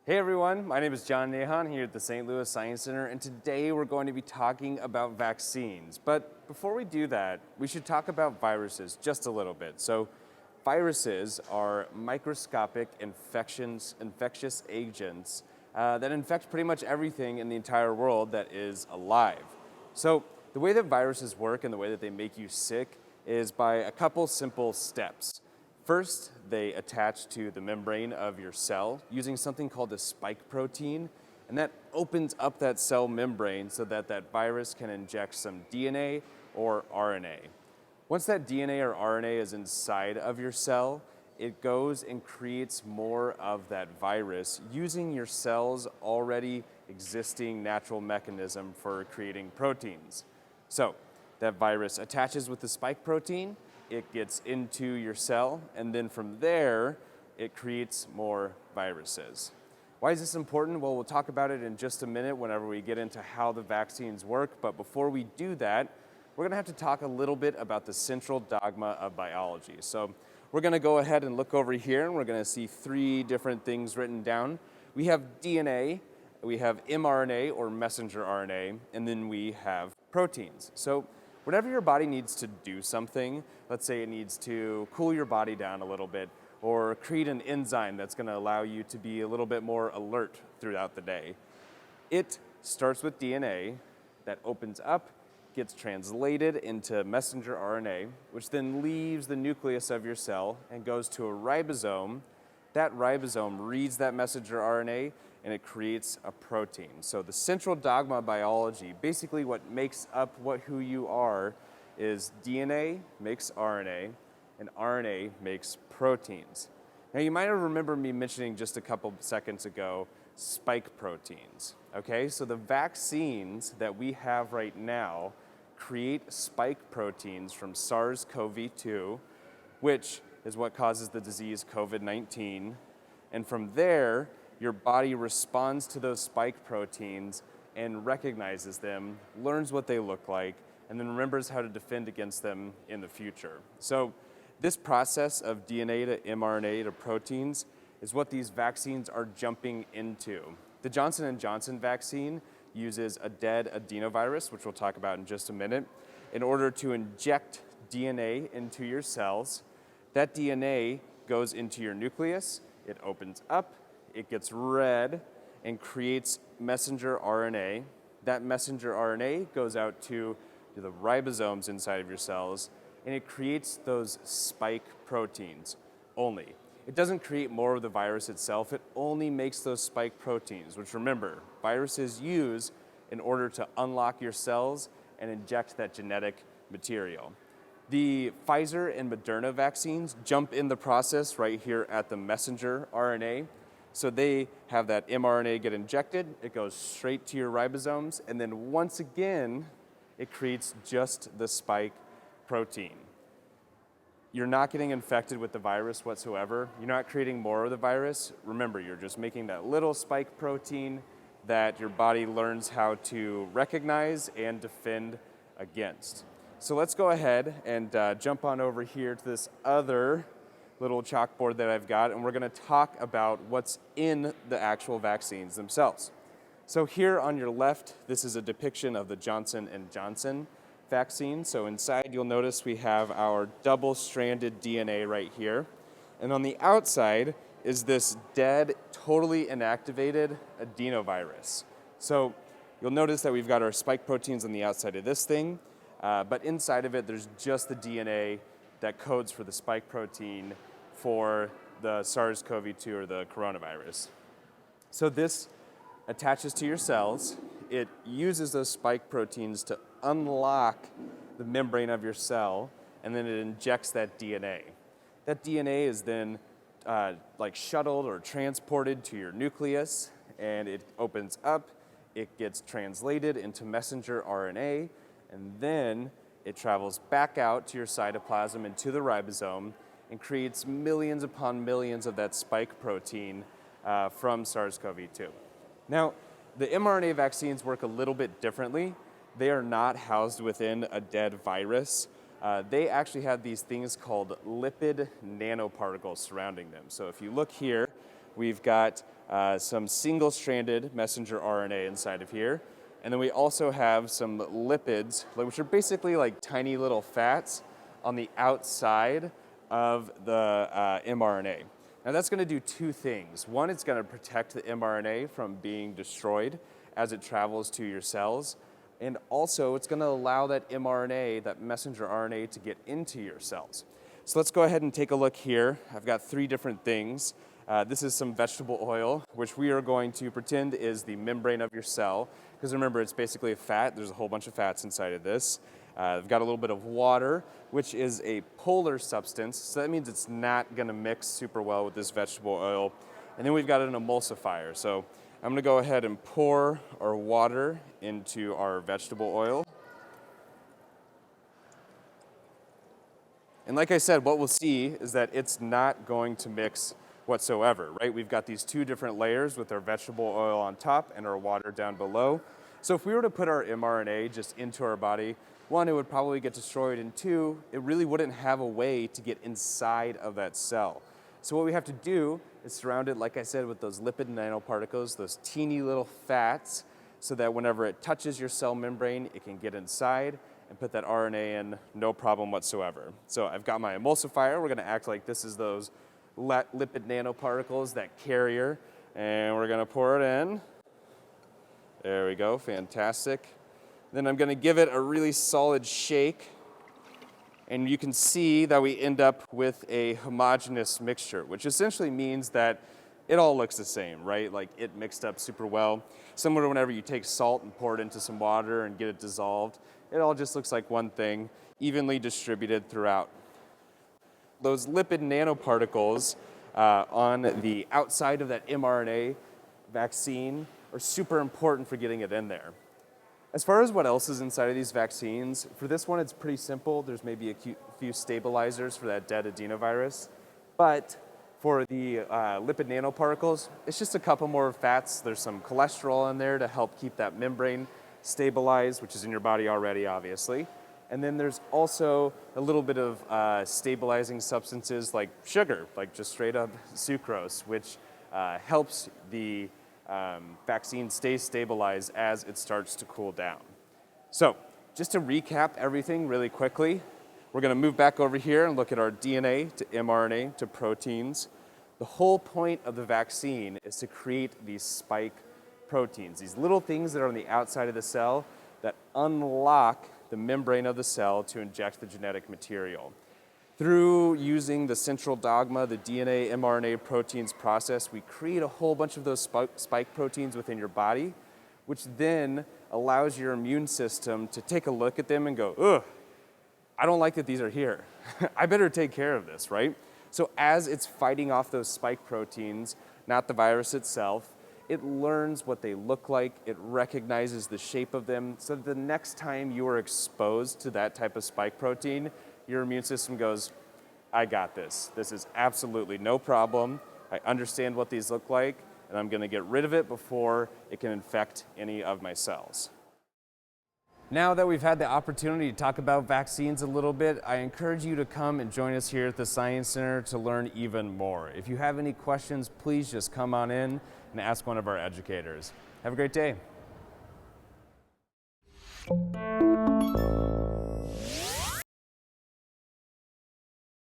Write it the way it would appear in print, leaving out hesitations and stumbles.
Hey everyone, my name is John Nahon here at the St. Louis Science Center, and today we're going to be talking about vaccines. But before we do that, we should talk about viruses just a little bit. So viruses are microscopic infectious agents that infect pretty much everything in the entire world that is alive. So the way that viruses work and the way that they make you sick is by a couple simple steps. First, they attach to the membrane of your cell using something called a spike protein, and that opens up that cell membrane so that that virus can inject some DNA or RNA. Once that DNA or RNA is inside of your cell, it goes and creates more of that virus using your cell's already existing natural mechanism for creating proteins. So that virus attaches with the spike protein, it gets into your cell, and then from there, it creates more viruses. Why is this important? Well, we'll talk about it in just a minute whenever we get into how the vaccines work, but before we do that, we're gonna have to talk a little bit about the central dogma of biology. So we're gonna go ahead and look over here, and we're gonna see three different things written down. We have DNA, we have mRNA or messenger RNA, and then we have proteins. So whenever your body needs to do something, let's say it needs to cool your body down a little bit or create an enzyme that's going to allow you to be a little bit more alert throughout the day, it starts with DNA that opens up, gets translated into messenger RNA, which then leaves the nucleus of your cell and goes to a ribosome. That ribosome reads that messenger RNA and it creates a protein. So the central dogma of biology, basically what makes up who you are, is DNA makes RNA and RNA makes proteins. Now you might have remembered me mentioning just a couple seconds ago spike proteins, okay? So the vaccines that we have right now create spike proteins from SARS-CoV-2, which is what causes the disease COVID-19. And from there, your body responds to those spike proteins and recognizes them, learns what they look like, and then remembers how to defend against them in the future. So this process of DNA to mRNA to proteins is what these vaccines are jumping into. The Johnson & Johnson vaccine uses a dead adenovirus, which we'll talk about in just a minute, in order to inject DNA into your cells. That DNA goes into your nucleus, it opens up, it gets read and creates messenger RNA. That messenger RNA goes out to the ribosomes inside of your cells, and it creates those spike proteins only. It doesn't create more of the virus itself, it only makes those spike proteins, which remember, viruses use in order to unlock your cells and inject that genetic material. The Pfizer and Moderna vaccines jump in the process right here at the messenger RNA. So they have that mRNA get injected, it goes straight to your ribosomes, and then once again, it creates just the spike protein. You're not getting infected with the virus whatsoever. You're not creating more of the virus. Remember, you're just making that little spike protein that your body learns how to recognize and defend against. So let's go ahead and jump on over here to this other little chalkboard that I've got, and we're gonna talk about what's in the actual vaccines themselves. So here on your left, this is a depiction of the Johnson & Johnson vaccine. So inside you'll notice we have our double-stranded DNA right here. And on the outside is this dead, totally inactivated adenovirus. So you'll notice that we've got our spike proteins on the outside of this thing, but inside of it there's just the DNA that codes for the spike protein for the SARS-CoV-2 or the coronavirus. So this attaches to your cells. It uses those spike proteins to unlock the membrane of your cell, and then it injects that DNA. That DNA is then shuttled or transported to your nucleus, and it opens up, it gets translated into messenger RNA, and then it travels back out to your cytoplasm and to the ribosome and creates millions upon millions of that spike protein from SARS-CoV-2. Now, the mRNA vaccines work a little bit differently. They are not housed within a dead virus. They actually have these things called lipid nanoparticles surrounding them. So if you look here, we've got some single-stranded messenger RNA inside of here. And then we also have some lipids, which are basically like tiny little fats on the outside of the mRNA. Now that's going to do two things. One, it's going to protect the mRNA from being destroyed as it travels to your cells. And also, it's going to allow that mRNA, that messenger RNA, to get into your cells. So let's go ahead and take a look here. I've got three different things. This is some vegetable oil, which we are going to pretend is the membrane of your cell. Because remember, it's basically a fat. There's a whole bunch of fats inside of this. I've got a little bit of water, which is a polar substance. So that means it's not going to mix super well with this vegetable oil. And then we've got an emulsifier. So I'm going to go ahead and pour our water into our vegetable oil. And like I said, what we'll see is that it's not going to mix whatsoever, right? We've got these two different layers with our vegetable oil on top and our water down below. So if we were to put our mRNA just into our body, one, it would probably get destroyed, and two, it really wouldn't have a way to get inside of that cell. So what we have to do is surround it, like I said, with those lipid nanoparticles, those teeny little fats, so that whenever it touches your cell membrane, it can get inside and put that RNA in, no problem whatsoever. So I've got my emulsifier. We're going to act like this is those lipid nanoparticles, that carrier, and we're going to pour it in. There we go, fantastic. Then I'm going to give it a really solid shake. And you can see that we end up with a homogeneous mixture, which essentially means that it all looks the same, right? Like it mixed up super well. Similar to whenever you take salt and pour it into some water and get it dissolved, it all just looks like one thing, evenly distributed throughout. Those lipid nanoparticles on the outside of that mRNA vaccine are super important for getting it in there. As far as what else is inside of these vaccines, for this one it's pretty simple. There's maybe a few stabilizers for that dead adenovirus. But for the lipid nanoparticles, it's just a couple more fats. There's some cholesterol in there to help keep that membrane stabilized, which is in your body already, obviously. And then there's also a little bit of stabilizing substances like sugar, like just straight up sucrose, which helps the vaccine stay stabilized as it starts to cool down. So just to recap everything really quickly, we're going to move back over here and look at our DNA to mRNA to proteins. The whole point of the vaccine is to create these spike proteins, these little things that are on the outside of the cell that unlock the membrane of the cell to inject the genetic material. Through using the central dogma, the DNA mRNA proteins process, we create a whole bunch of those spike proteins within your body, which then allows your immune system to take a look at them and go, ugh, I don't like that these are here. I better take care of this, right? So as it's fighting off those spike proteins, not the virus itself, it learns what they look like, it recognizes the shape of them, so that the next time you are exposed to that type of spike protein, your immune system goes, I got this. This is absolutely no problem. I understand what these look like, and I'm going to get rid of it before it can infect any of my cells. Now that we've had the opportunity to talk about vaccines a little bit, I encourage you to come and join us here at the Science Center to learn even more. If you have any questions, please just come on in and ask one of our educators. Have a great day.